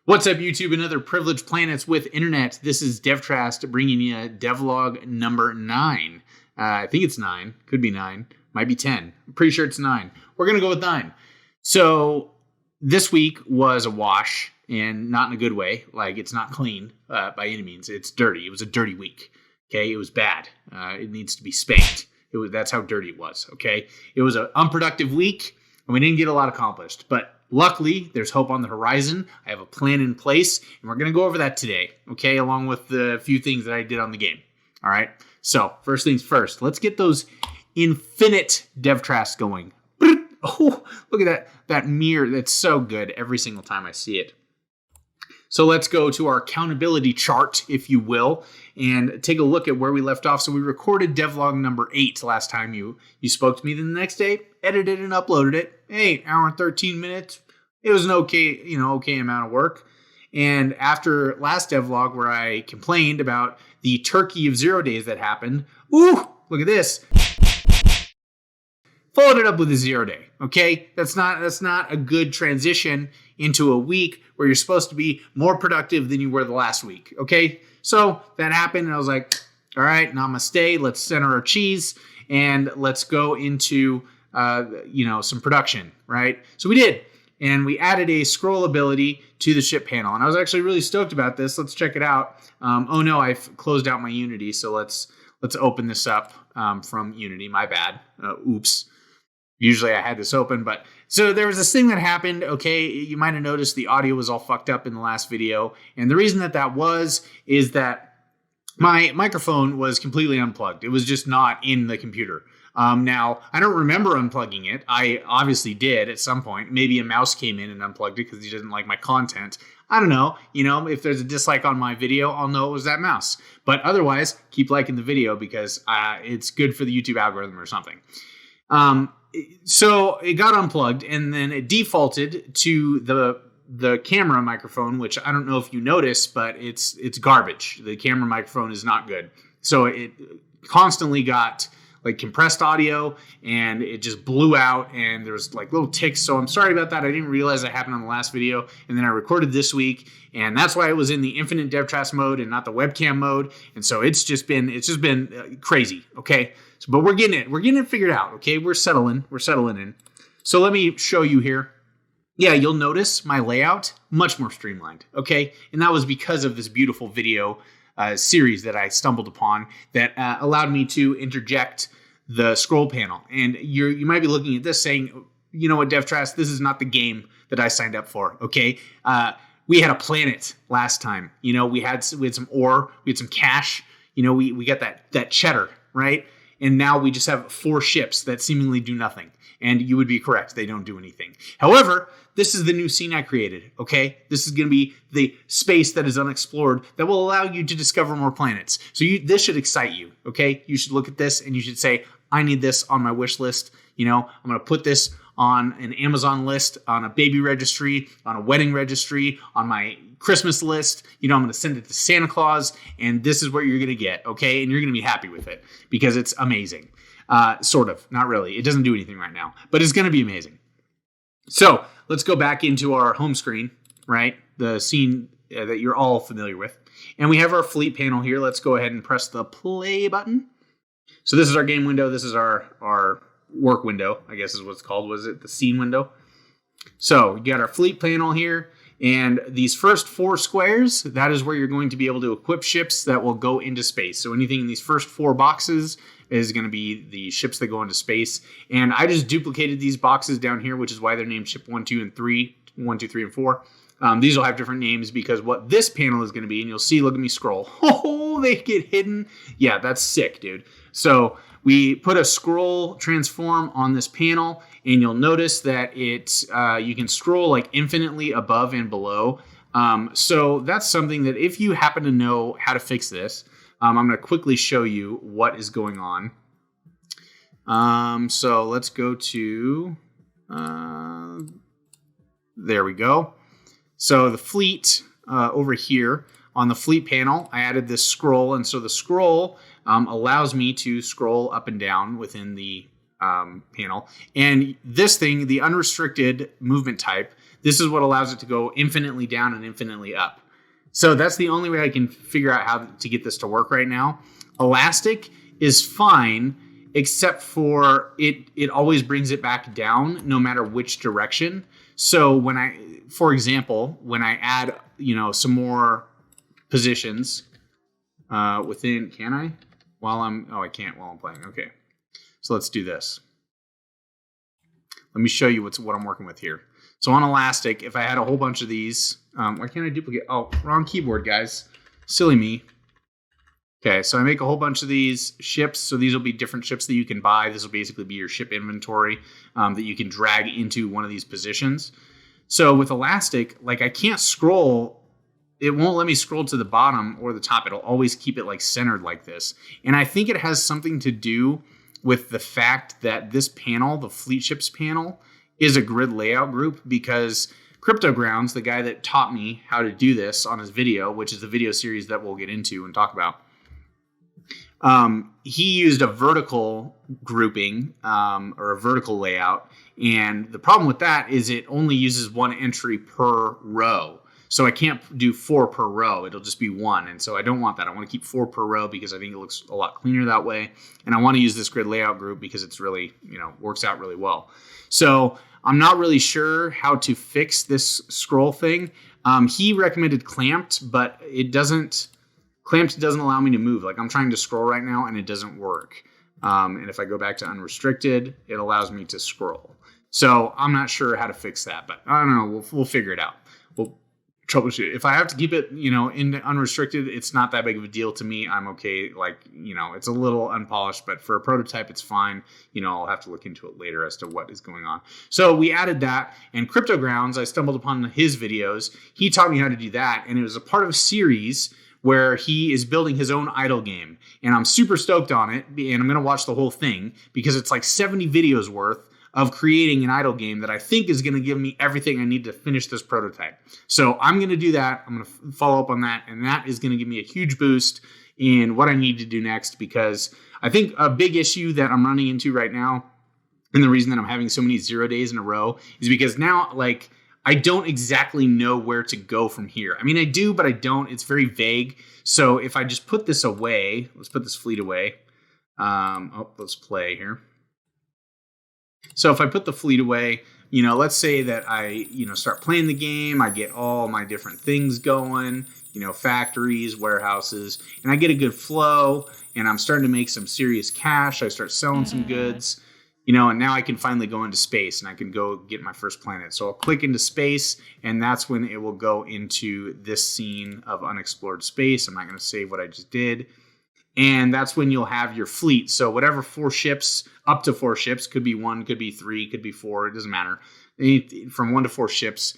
What's up, YouTube and other privileged planets with internet? This is Devtrast bringing you devlog number 9. I think it's 9. Could be 9. Might be 10. I'm pretty sure it's 9. We're going to go with 9. So this week was a wash, and not in a good way. Like, it's not clean by any means. It's dirty. It was a dirty week. Okay, it was bad. It needs to be spanked. That's how dirty it was. Okay, it was an unproductive week, and we didn't get a lot accomplished. But luckily, there's hope on the horizon. I have a plan in place, and we're going to go over that today, okay, along with the few things that I did on the game. All right, so first things first, let's get those infinite Devtrasts going. Oh, look at that mirror. That's so good every single time I see it. So let's go to our accountability chart, if you will, and take a look at where we left off. So we recorded devlog number 8 last time you spoke to me. Then the next day, edited and uploaded it. Hey, hour and 13 minutes. It was an okay amount of work. And after last devlog where I complained about the turkey of 0 days that happened, ooh, look at this. Followed it up with a 0 day. Okay, that's not a good transition into a week where you're supposed to be more productive than you were the last week. Okay, so that happened, and I was like, all right, namaste. Let's center our cheese and let's go into some production, right? So we did, and we added a scroll ability to the ship panel, and I was actually really stoked about this. Let's check it out. Oh no, I've closed out my Unity, so let's open this up from Unity. My bad. Oops. Usually I had this open, but so there was this thing that happened. Okay, you might have noticed the audio was all fucked up in the last video. And the reason that is that my microphone was completely unplugged. It was just not in the computer. Now, I don't remember unplugging it. I obviously did at some point. Maybe a mouse came in and unplugged it because he doesn't like my content. I don't know. If there's a dislike on my video, I'll know it was that mouse. But otherwise, keep liking the video because it's good for the YouTube algorithm or something. So it got unplugged, and then it defaulted to the camera microphone, which I don't know if you noticed, but it's garbage. The camera microphone is not good. So it constantly got like compressed audio, and it just blew out, and there was like little ticks. So I'm sorry about that. I didn't realize that happened on the last video, and then I recorded this week, and that's why it was in the infinite Devtrast mode and not the webcam mode. And so it's just been crazy. Okay. So, but we're getting it figured out. Okay. We're settling in. So let me show you here. Yeah. You'll notice my layout much more streamlined. Okay. And that was because of this beautiful video series that I stumbled upon that allowed me to interject the scroll panel. And you might be looking at this saying, you know what, Devtrast, this is not the game that I signed up for. Okay. We had a planet last time. We had some ore, we had some cash. We got that cheddar, right? And now we just have 4 ships that seemingly do nothing. And you would be correct. They don't do anything. However, this is the new scene I created, okay? This is going to be the space that is unexplored that will allow you to discover more planets. So this should excite you, okay? You should look at this and you should say, I need this on my wish list. I'm going to put this on an Amazon list, on a baby registry, on a wedding registry, on my Christmas list. I'm going to send it to Santa Claus, and this is what you're going to get, okay? And you're going to be happy with it because it's amazing. Sort of, not really. It doesn't do anything right now, but it's going to be amazing. So let's go back into our home screen, right? The scene that you're all familiar with. And we have our fleet panel here. Let's go ahead and press the play button. So this is our game window. This is our work window, I guess is what it's called. Was it the scene window? So you got our fleet panel here. And these first 4 squares, that is where you're going to be able to equip ships that will go into space. So anything in these first 4 boxes is going to be the ships that go into space. And I just duplicated these boxes down here, which is why they're named ship 1, 2, and 3, 1, 2, 3, and 4. These will have different names because what this panel is going to be, and you'll see, look at me scroll. Oh, they get hidden. Yeah, that's sick, dude. So we put a scroll transform on this panel, and you'll notice that you can scroll like infinitely above and below. So that's something that if you happen to know how to fix this, I'm going to quickly show you what is going on. So let's go to, there we go. So the fleet over here on the fleet panel, I added this scroll. And so the scroll allows me to scroll up and down within the panel. And this thing, the unrestricted movement type, This is what allows it to go infinitely down and infinitely up. So that's the only way I can figure out how to get this to work right now. Elastic is fine, except for it always brings it back down no matter which direction. So for example, when I add, some more positions within, can I? I can't while I'm playing. Okay. So let's do this. Let me show you what I'm working with here. So on Elastic, if I had a whole bunch of these, why can't I duplicate? Oh, wrong keyboard, guys. Silly me. Okay, so I make a whole bunch of these ships. So these will be different ships that you can buy. This will basically be your ship inventory that you can drag into one of these positions. So with Elastic, like I can't scroll. It won't let me scroll to the bottom or the top. It'll always keep it like centered like this. And I think it has something to do with the fact that this panel, the Fleet Ships panel, is a grid layout group, because CryptoGrounds, the guy that taught me how to do this on his video, which is the video series that we'll get into and talk about, he used a vertical grouping or a vertical layout. And the problem with that is it only uses one entry per row. So I can't do 4 per row. It'll just be 1. And so I don't want that. I want to keep 4 per row because I think it looks a lot cleaner that way. And I want to use this grid layout group because it's really, works out really well. So I'm not really sure how to fix this scroll thing. He recommended clamped, but clamped doesn't allow me to move. Like I'm trying to scroll right now and it doesn't work. And if I go back to unrestricted, it allows me to scroll. So I'm not sure how to fix that, but I don't know. We'll figure it out. We'll troubleshoot. If I have to keep it, in unrestricted, it's not that big of a deal to me. I'm okay. It's a little unpolished, but for a prototype, it's fine. I'll have to look into it later as to what is going on. So we added that, and CryptoGrounds, I stumbled upon his videos. He taught me how to do that, and it was a part of a series where he is building his own idle game. And I'm super stoked on it, and I'm going to watch the whole thing because it's like 70 videos worth of creating an idle game that I think is going to give me everything I need to finish this prototype. So I'm going to do that. I'm going to follow up on that, and that is going to give me a huge boost in what I need to do next, because I think a big issue that I'm running into right now, and the reason that I'm having so many 0 days in a row, is because now, I don't exactly know where to go from here. I mean, I do, but I don't. It's very vague. So if I just put this away, let's put this fleet away. Let's play here. So if I put the fleet away, let's say that I, start playing the game, I get all my different things going, factories, warehouses, and I get a good flow, and I'm starting to make some serious cash. I start selling some goods, and now I can finally go into space, and I can go get my first planet. So I'll click into space, and that's when it will go into this scene of unexplored space. I'm not going to save what I just did. And that's when you'll have your fleet. So whatever 4 ships, up to 4 ships, could be 1, could be 3, could be 4, it doesn't matter. From 1 to 4 ships,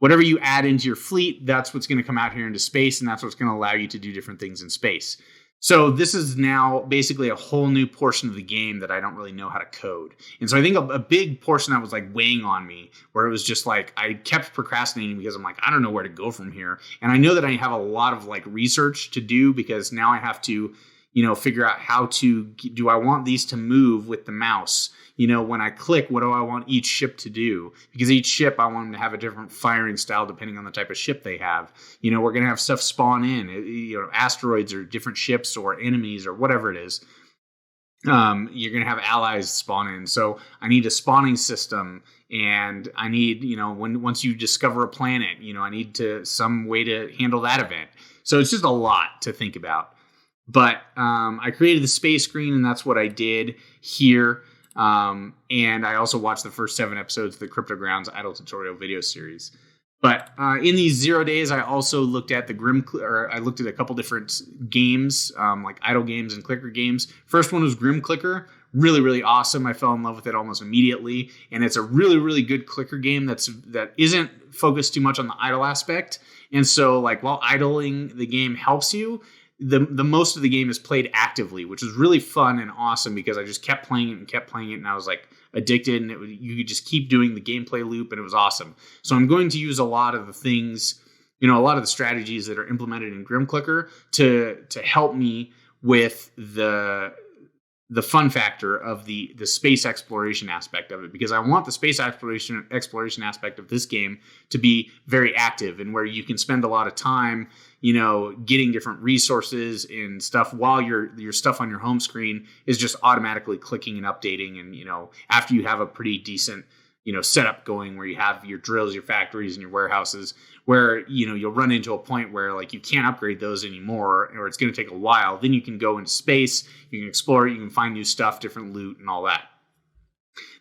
whatever you add into your fleet, that's what's going to come out here into space, and that's what's going to allow you to do different things in space. So this is now basically a whole new portion of the game that I don't really know how to code. And so I think a big portion that was weighing on me, where it was just I kept procrastinating because I'm I don't know where to go from here. And I know that I have a lot of research to do, because now I have to figure out how do I want these to move with the mouse? When I click, what do I want each ship to do? Because each ship, I want them to have a different firing style depending on the type of ship they have. We're going to have stuff spawn in, asteroids or different ships or enemies or whatever it is. You're going to have allies spawn in. So I need a spawning system, and I need, once you discover a planet, I need some way to handle that event. So it's just a lot to think about. But I created the space screen, and that's what I did here. And I also watched the first 7 episodes of the CryptoGrounds Idle tutorial video series. But in these 0 days, I also looked at I looked at a couple different games, like idle games and clicker games. First one was Grim Clicker. Really, really awesome. I fell in love with it almost immediately. And it's a really, really good clicker game that isn't focused too much on the idle aspect. And so while idling the game helps you, the most of the game is played actively, which was really fun and awesome, because I just kept playing it, and I was addicted, and you could just keep doing the gameplay loop, and it was awesome. So I'm going to use a lot of the things, a lot of the strategies that are implemented in Grim Clicker to help me with the the fun factor of the space exploration aspect of it, because I want the space exploration aspect of this game to be very active and where you can spend a lot of time, getting different resources and stuff while your stuff on your home screen is just automatically clicking and updating. And, after you have a pretty decent, setup going where you have your drills, your factories, and your warehouses, where, you'll run into a point where like you can't upgrade those anymore, or it's going to take a while. Then you can go into space, you can explore it, you can find new stuff, different loot, and all that.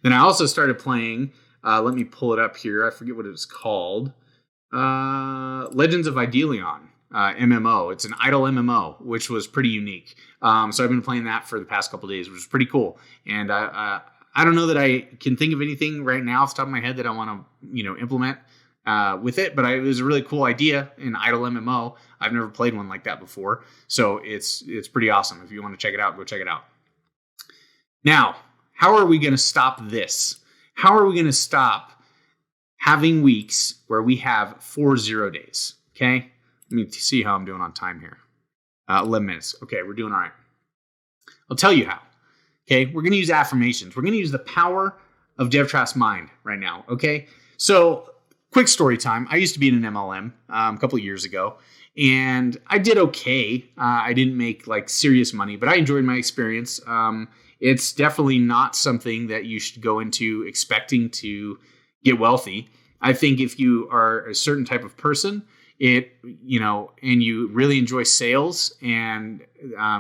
Then I also started playing, let me pull it up here. I forget what it was called. Legends of Idelion, MMO. It's an idle MMO, which was pretty unique. So I've been playing that for the past couple of days, which is pretty cool. And I don't know that I can think of anything right now off the top of my head that I want to, implement with it, but it was a really cool idea in idle MMO. I've never played one like that before, so it's pretty awesome. If you want to check it out, go check it out. Now, how are we going to stop this? How are we going to stop having weeks where we have 4 0 days? Okay, let me see how I'm doing on time here. 11 minutes. Okay, we're doing all right. I'll tell you how. Okay, we're going to use affirmations. We're going to use the power of Devtrast mind right now. Okay, so quick story time. I used to be in an MLM a couple of years ago, and I did okay. I didn't make like serious money, but I enjoyed my experience. It's definitely not something that you should go into expecting to get wealthy. I think if you are a certain type of person, and you really enjoy sales and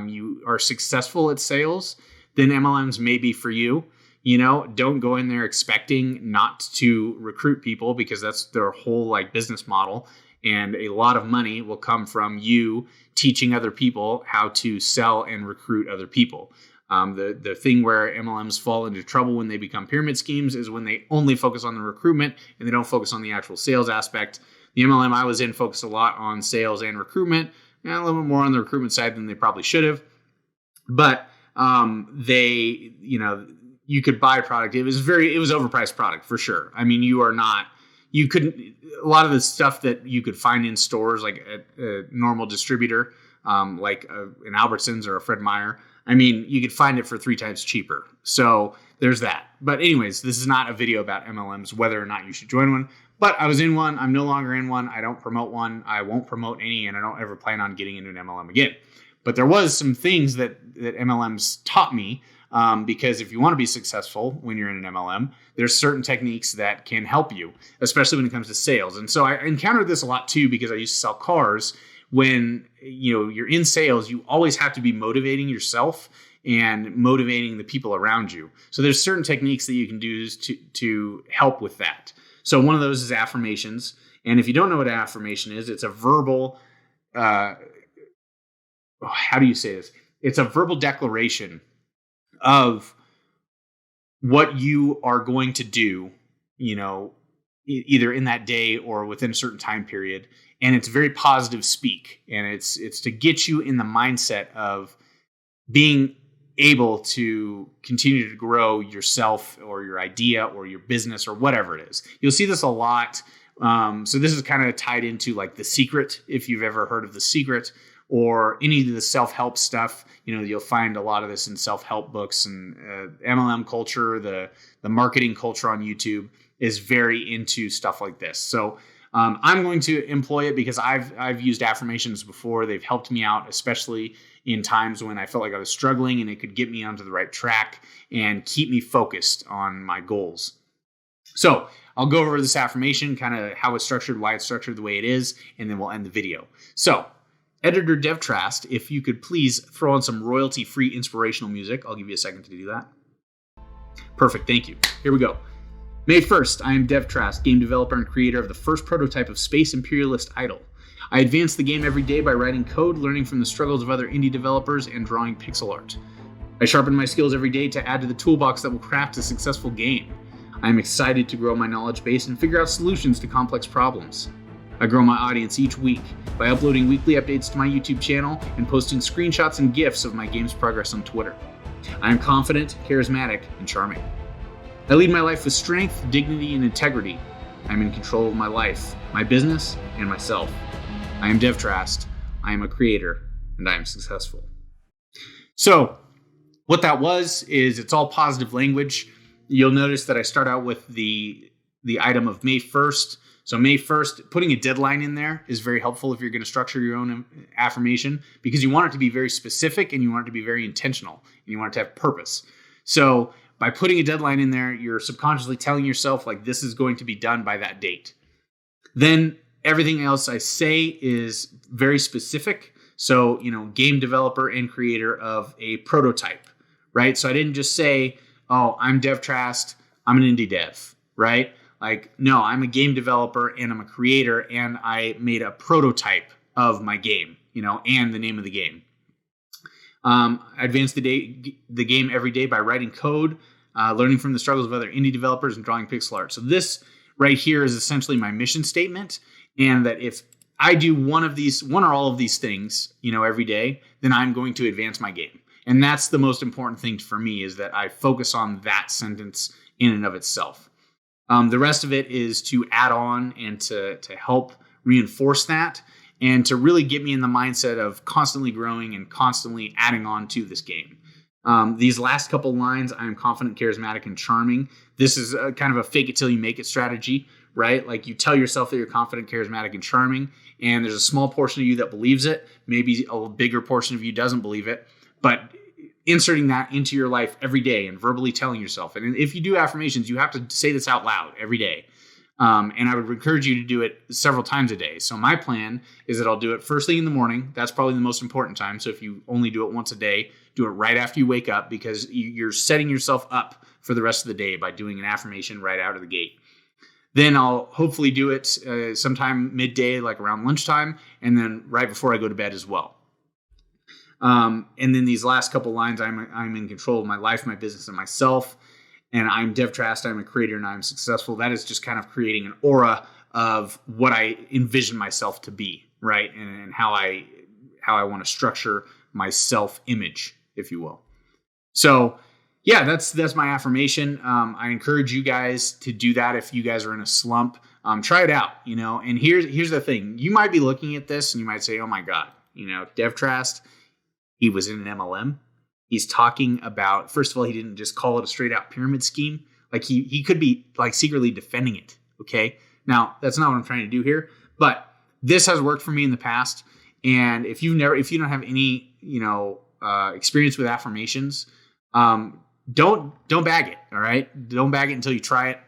you are successful at sales, then MLMs may be for you. Don't go in there expecting not to recruit people, because that's their whole like business model. And a lot of money will come from you teaching other people how to sell and recruit other people. The thing where MLMs fall into trouble when they become pyramid schemes is when they only focus on the recruitment and they don't focus on the actual sales aspect. The MLM I was in focused a lot on sales and recruitment, and a little bit more on the recruitment side than they probably should have. But you could buy product. It was overpriced product for sure. I mean, a lot of the stuff that you could find in stores, like a normal distributor, like an Albertsons or a Fred Meyer, I mean, you could find it for 3 times cheaper. So there's that. But anyways, this is not a video about MLMs, whether or not you should join one. But I was in one. I'm no longer in one. I don't promote one. I won't promote any, and I don't ever plan on getting into an MLM again. But there was some things that MLMs taught me, because if you want to be successful when you're in an MLM, there's certain techniques that can help you, especially when it comes to sales. And so I encountered this a lot too, because I used to sell cars. When you're in sales, you always have to be motivating yourself and motivating the people around you. So there's certain techniques that you can do to help with that. So one of those is affirmations. And if you don't know what an affirmation is, it's a verbal how do you say this? It's a verbal declaration of what you are going to do, either in that day or within a certain time period. And it's very positive speak. And it's to get you in the mindset of being able to continue to grow yourself or your idea or your business or whatever it is. You'll see this a lot. So this is kind of tied into like The Secret, if you've ever heard of The Secret, or any of the self-help stuff. You'll find a lot of this in self-help books, and MLM culture, the marketing culture on YouTube is very into stuff like this. So I'm going to employ it because I've used affirmations before. They've helped me out, especially in times when I felt like I was struggling, and it could get me onto the right track and keep me focused on my goals. So I'll go over this affirmation, kind of how it's structured, why it's structured the way it is, and then we'll end the video. So Editor Devtrast, if you could please throw on some royalty-free inspirational music. I'll give you a second to do that. Perfect, thank you. Here we go. May 1st, I am Devtrast, game developer and creator of the first prototype of Space Imperialist Idle. I advance the game every day by writing code, learning from the struggles of other indie developers, and drawing pixel art. I sharpen my skills every day to add to the toolbox that will craft a successful game. I am excited to grow my knowledge base and figure out solutions to complex problems. I grow my audience each week by uploading weekly updates to my YouTube channel and posting screenshots and GIFs of my game's progress on Twitter. I am confident, charismatic, and charming. I lead my life with strength, dignity, and integrity. I am in control of my life, my business, and myself. I am Devtrast. I am a creator, and I am successful. So, what that was is it's all positive language. You'll notice that I start out with the item of May 1st. So May 1st, putting a deadline in there is very helpful if you're going to structure your own affirmation, because you want it to be very specific and you want it to be very intentional and you want it to have purpose. So by putting a deadline in there, you're subconsciously telling yourself like this is going to be done by that date. Then everything else I say is very specific. So, game developer and creator of a prototype, right? So I didn't just say, oh, I'm Devtrast, I'm an indie dev, right? Like, no, I'm a game developer and I'm a creator and I made a prototype of my game, and the name of the game. I advance the game every day by writing code, learning from the struggles of other indie developers, and drawing pixel art. So this right here is essentially my mission statement, and that if I do one or all of these things, every day, then I'm going to advance my game. And that's the most important thing for me, is that I focus on that sentence in and of itself. The rest of it is to add on and to help reinforce that and to really get me in the mindset of constantly growing and constantly adding on to this game. These last couple lines, I am confident, charismatic, and charming. This is kind of a fake it till you make it strategy, right? Like you tell yourself that you're confident, charismatic, and charming, and there's a small portion of you that believes it. Maybe a bigger portion of you doesn't believe it, but inserting that into your life every day and verbally telling yourself. And if you do affirmations, you have to say this out loud every day. And I would encourage you to do it several times a day. So my plan is that I'll do it first thing in the morning. That's probably the most important time. So if you only do it once a day, do it right after you wake up, because you're setting yourself up for the rest of the day by doing an affirmation right out of the gate. Then I'll hopefully do it sometime midday, like around lunchtime, and then right before I go to bed as well. And then these last couple lines, I'm in control of my life, my business, and myself. And I'm Devtrast, I'm a creator, and I'm successful. That is just kind of creating an aura of what I envision myself to be, right? And how I want to structure my self-image, if you will. So yeah, that's my affirmation. I encourage you guys to do that if you guys are in a slump. Try it out, And here's the thing. You might be looking at this and you might say, oh my God, Devtrast, he was in an MLM. He's talking about, first of all, he didn't just call it a straight out pyramid scheme. Like he could be like secretly defending it. Okay. Now that's not what I'm trying to do here, but this has worked for me in the past. And if you don't have any, experience with affirmations, don't bag it. All right. Don't bag it until you try it.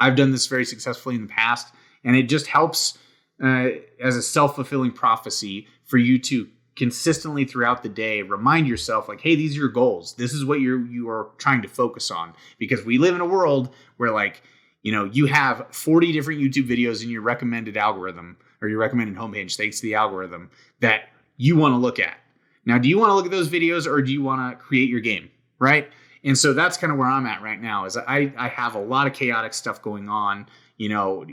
I've done this very successfully in the past, and it just helps as a self-fulfilling prophecy for you to consistently throughout the day remind yourself like, hey, these are your goals. This is what you are trying to focus on, because we live in a world where you have 40 different YouTube videos in your recommended algorithm or your recommended homepage, thanks to the algorithm, that you want to look at. Now, do you want to look at those videos or do you want to create your game? Right. And so that's kind of where I'm at right now, is I have a lot of chaotic stuff going on,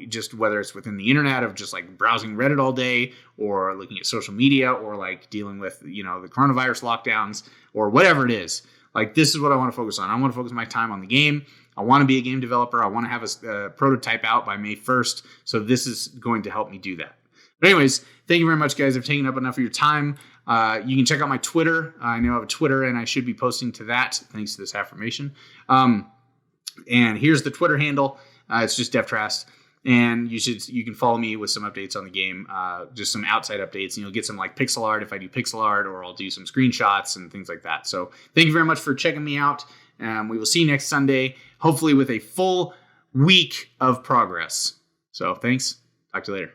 just whether it's within the internet of just like browsing Reddit all day, or looking at social media, or like dealing with, the coronavirus lockdowns, or whatever it is. Like, this is what I want to focus on. I want to focus my time on the game. I want to be a game developer. I want to have a prototype out by May 1st. So this is going to help me do that. But anyways, thank you very much, guys. I've taken up enough of your time. You can check out my Twitter. I know I have a Twitter, and I should be posting to that thanks to this affirmation. And here's the Twitter handle. It's just Devtrast. And you can follow me with some updates on the game, just some outside updates, and you'll get some like pixel art if I do pixel art, or I'll do some screenshots and things like that. So thank you very much for checking me out. We will see you next Sunday, hopefully with a full week of progress. So thanks. Talk to you later.